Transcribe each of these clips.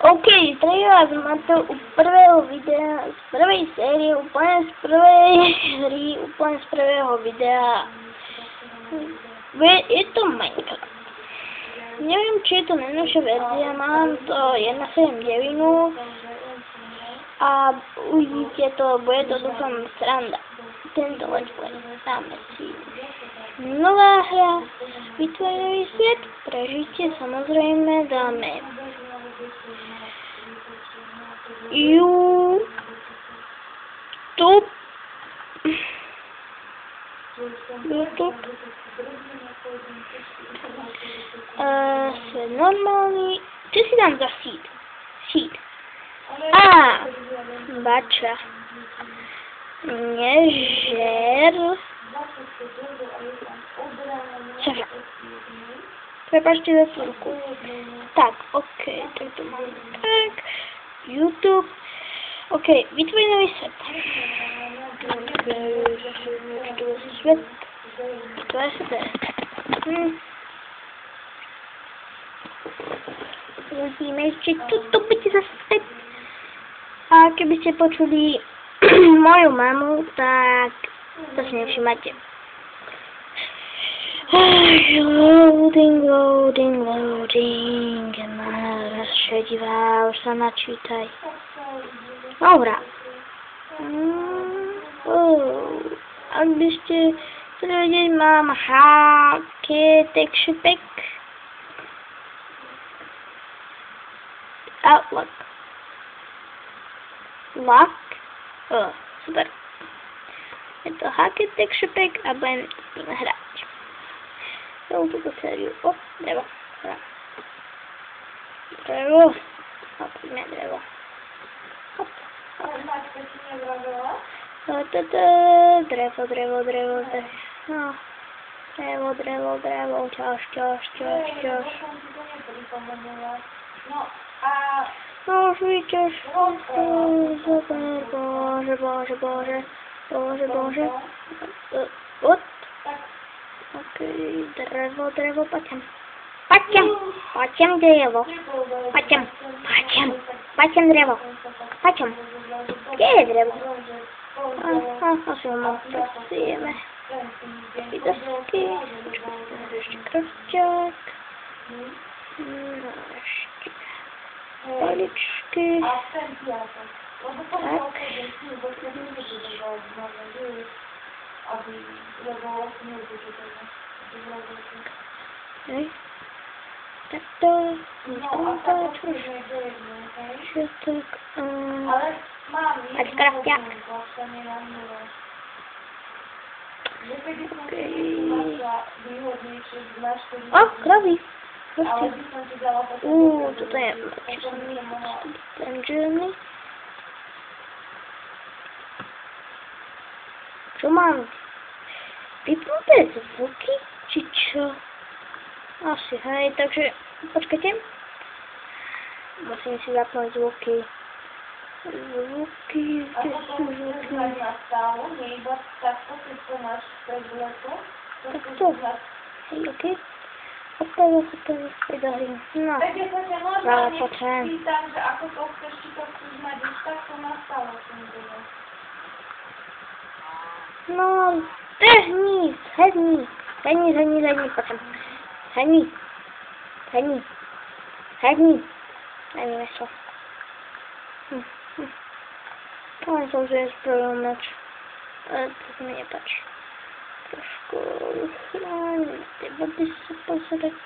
OK, zdravím vás Mato u prvého videa, z prvej série, úplne z prvej hry, úplne z prvého videa. Je to Minecraft. Neviem, či je to najnovšia verzia, mám to 1.7.9 a uvidíte to, bude to dúfam sranda. Tento let's play. Dáme si nová hra, vytvorený svet, prežitie samozrejme dáme YouTube. Svet normálny. Čo si dám za seed? Seed. Bača. Nežer. Čaša. Prepačte za chvíľku. Tak, OK, tak to mám tak. YouTube. OK, vytvoj nový svet. Svet. To je svet. Uvidíme ešte, čo to bude za svet. A keby ste počuli moju mamu, tak to si nevšimáte. Loading. Šedivá, už sa načítaj. Dobrá. Ak by ste chceli vedieť, mám haké texture pack. Outlook. Lock. Super. Je to haké texture pack a budem hrať. Celú túto sériu. Drevo. Drevo. Poďme drevo. Hop. Drevo. No. Drevo. Čož. No už vidíš. Bože. What? OK, drevo, paťam drevo. Paťam drevo. Kde je drevo? Asi ho mám, prosíme. Dosky. Ešte krosťák. Ešte paličky. Tak. Takto. Čo tak. Ať krafťák. O, kravy. Toto je oranžovný. Čo mám? Vypnuté zvuky? Či čo? Asi, hej, takže počkajte. Musím si zapnúť zvuky. Kde sú zvuky? Takto. Hej, OK. Hotovo, do hry. No. Ale počujem. No, sedni, počujem. Sedni. Ani nešlo. Ale som si nespravil meč. Ale to sa mi nepáči. Trošku chrániť, tie vody sa pozerať.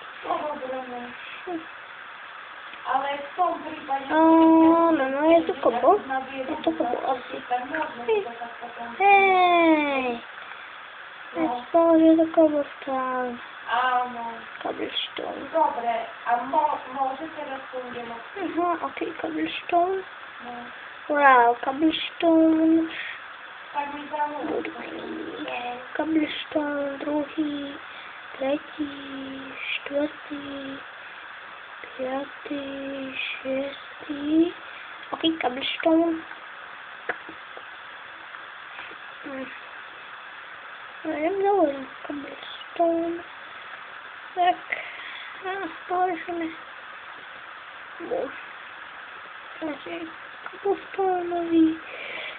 Ale v tom prípade... No, je to kobo. Asi. Hej! Ja spolu, že je to cobblestone. Áno. Cobblestone. Dobre, a môže teraz fungovať? OK, cobblestone. Wow, cobblestone. Cobblestone, druhý, tretí, štvrtý, piatý, šiestý. OK, cobblestone. Neviem, dovolím cobblestone. Tak, položíme. Kostonový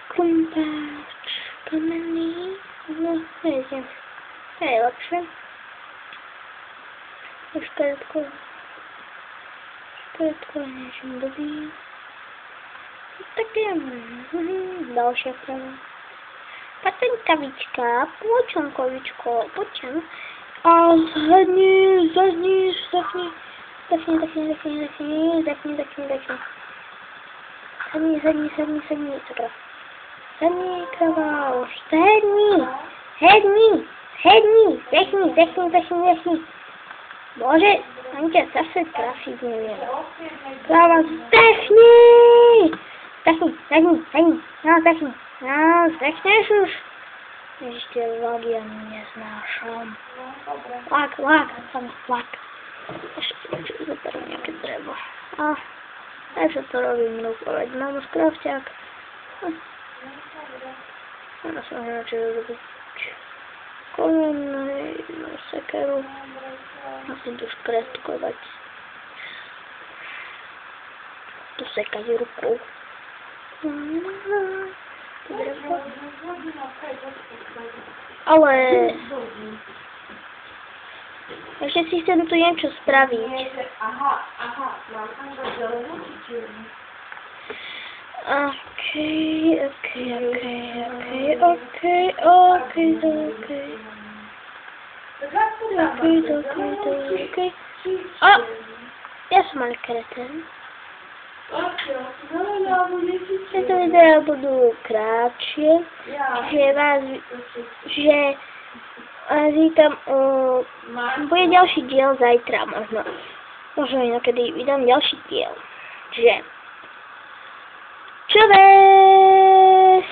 krumpáč kamenný. No, nejdem. To je lepšie. Škretko je niečím dobrý. Tak jem. Ďalšia krava. Patenkavička, počonkovičko, počem. A zhadni. Sedni, sakra. Sedni, krava, už sedni. Bože, ani ťa zase trafiť neviem. Krava, zdechni! Zdechneš už? Ešte vlaky ani neznášam. Vlak. Ešte zoberiem nejaké drevo. Takže to robím rukovať. Mám už krafťák. Teraz som radšej robiť kolenej sekeru. Musím tu škretkovať. Tu sekať rukou. Ale ešte si chcem tu niečo spraviť. OK. Ja som ale kreten. Tieto videá budú krátšie, že říkam, bude ďalší diel zajtra možno. Možno inokedy vydám ďalší diel. Čiže čoves!